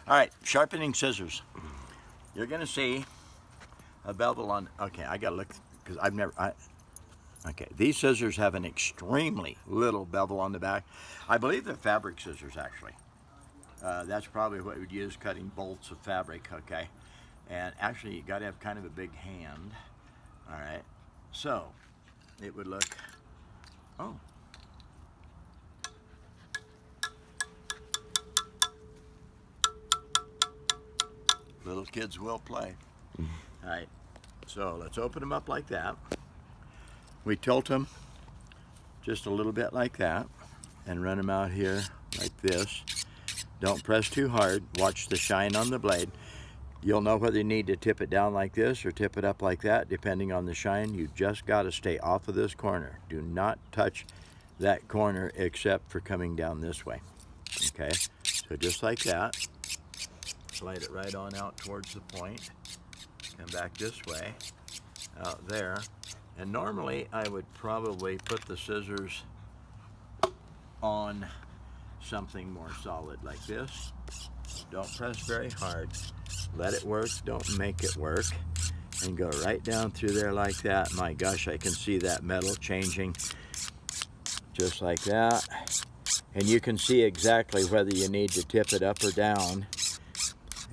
All right, sharpening scissors. You're gonna see a bevel on. Okay, I gotta look because I've never. Okay, these scissors have an extremely little bevel on the back. I believe they're fabric scissors actually. That's probably what we would use cutting bolts of fabric. Okay, and actually you got to have kind of a big hand. All right, so it would look. Oh. Little kids will play. All right, so let's open them up like that. We tilt them just a little bit like that and run them out here like this. Don't press too hard. Watch the shine on the blade. You'll know whether you need to tip it down like this or tip it up like that, depending on the shine. You just got to stay off of this corner. Do not touch that corner except for coming down this way. Okay, so just like that. Slide it right on out towards the point. Come back this way, out there. And normally I would probably put the scissors on something more solid like this. Don't press very hard. Let it work, don't make it work. And go right down through there like that. My gosh, I can see that metal changing just like that. And you can see exactly whether you need to tip it up or down.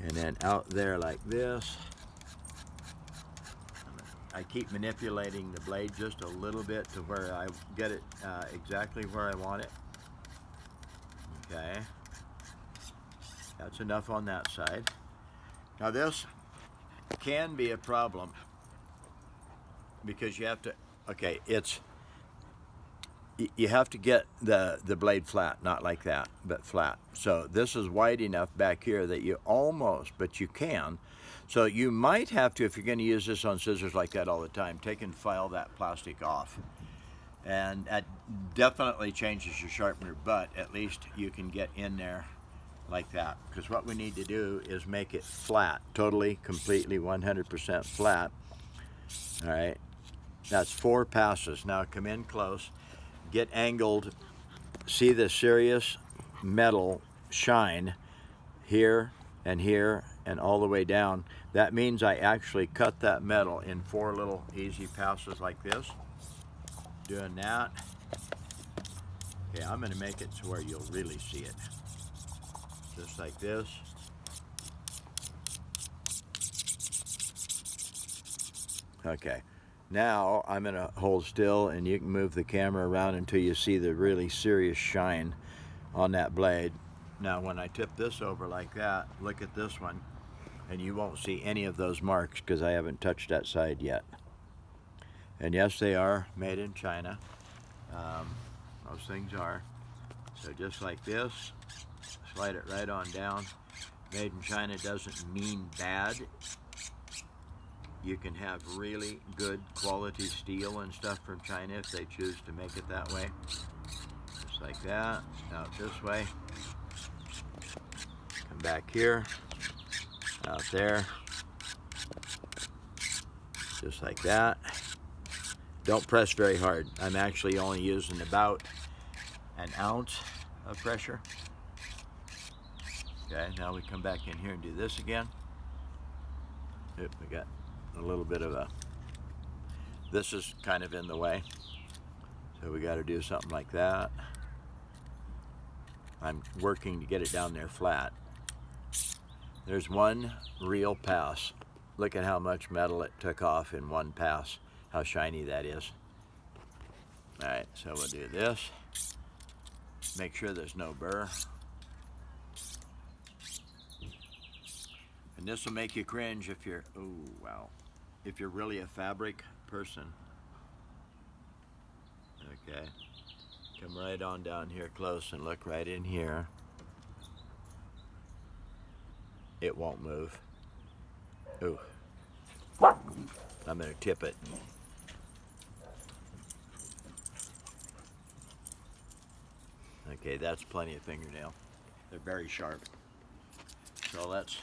And then out there like this. I keep manipulating the blade just a little bit to where I get it exactly where I want it. Okay. That's enough on that side. Now this can be a problem because you have to, okay, you have to get the blade flat, not like that, but flat. So this is wide enough back here that you almost, but you can. So you might have to, if you're going to use this on scissors like that all the time, take and file that plastic off. And that definitely changes your sharpener, but at least you can get in there like that. Because what we need to do is make it flat, totally, completely, 100% flat. All right, that's 4 passes. Now come in close. Get angled, see the serious metal shine here and all the way down. That means I actually cut that metal in 4 little easy passes like this. Doing that. Okay, I'm gonna make it to where you'll really see it. Just like this. Okay. Now I'm going to hold still and you can move the camera around until you see the really serious shine on that blade. Now when I tip this over like that, look at this one and you won't see any of those marks because I haven't touched that side yet. And yes, they are made in China. Those things are. So just like this, slide it right on down. Made in China doesn't mean bad. You can have really good quality steel and stuff from China if they choose to make it that way. Just like that, out this way. Come back here, out there. Just like that. Don't press very hard. I'm actually only using about 1 ounce of pressure. Okay, now we come back in here and do this again. Oop, we got a little bit of this is kind of in the way, so we got to do something like that. I'm working to get it down there flat. There's 1 real pass. Look at how much metal it took off in 1 pass, how shiny that is. All right, so we'll do this. Make sure there's no burr. And this will make you cringe if you're, oh wow, if you're really a fabric person. Okay, come right on down here close and look right in here. It won't move. Ooh, I'm gonna tip it. Okay, that's plenty of fingernail. They're very sharp. So let's,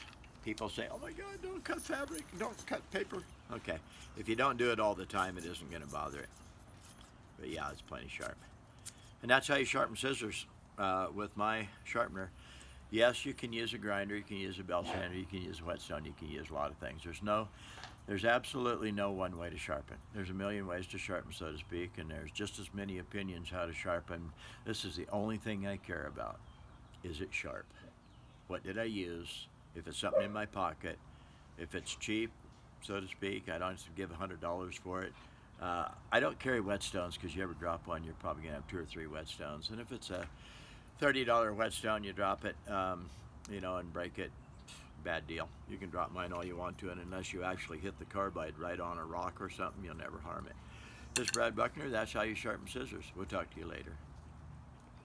people say, oh my God, don't cut fabric, don't cut paper. Okay, if you don't do it all the time, it isn't going to bother it. But yeah, it's plenty sharp. And that's how you sharpen scissors with my sharpener. Yes, you can use a grinder, you can use a bell sander, you can use a whetstone, you can use a lot of things. There's absolutely no one way to sharpen. There's a million ways to sharpen, so to speak, and there's just as many opinions how to sharpen. This is the only thing I care about. Is it sharp? What did I use? If it's something in my pocket, if it's cheap, so to speak, I don't have to give $100 for it. I don't carry whetstones because you ever drop one, you're probably going to have 2 or 3 whetstones. And if it's a $30 whetstone, you drop it, you know, and break it, bad deal. You can drop mine all you want to, and unless you actually hit the carbide right on a rock or something, you'll never harm it. This is Brad Buckner. That's how you sharpen scissors. We'll talk to you later.